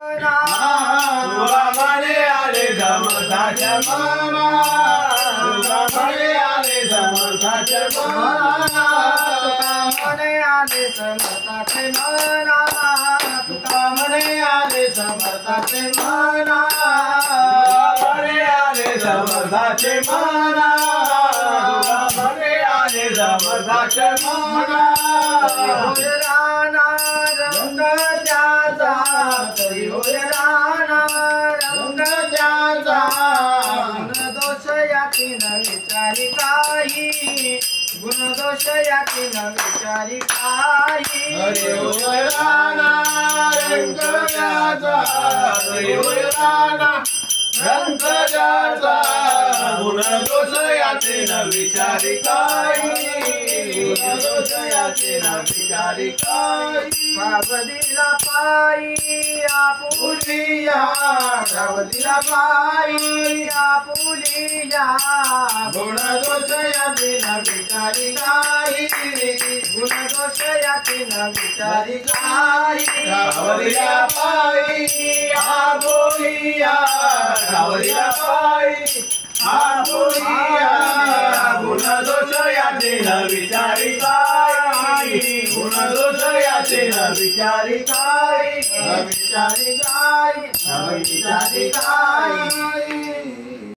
तुका म्हणे आले समर्थाचे मना तुका म्हणे आले समर्थाचे मना तुका म्हणे आले समर्थाचे मना तुका म्हणे आले समर्थाचे मना म्हणे आले समर्थाचे मना तुका म्हणे आले समर्थाचे मना होय राणा रंग त्याचा तरी होय राणा रंग त्याचा गुणदोष याती न विचारी काही गुणदोष याती न विचारी काही हरी होय राणा रंग त्याचा हरी होय राणा रंग त्याचा गुणदोष याचे न विचारी काही गुणदोष याचे न विचारी काही पावलीला पायी आपुलिया पावलीला पायी आपुलिया गुणदोष याचे न विचारी काही गुणदोष याती न विचारी काही सावरिया पायी आबोलिया सावरिया पायी आबोलिया गुणदोष याचे न विचारी काही गुणदोष याचे न विचारी काही विचारी काही विचारी काही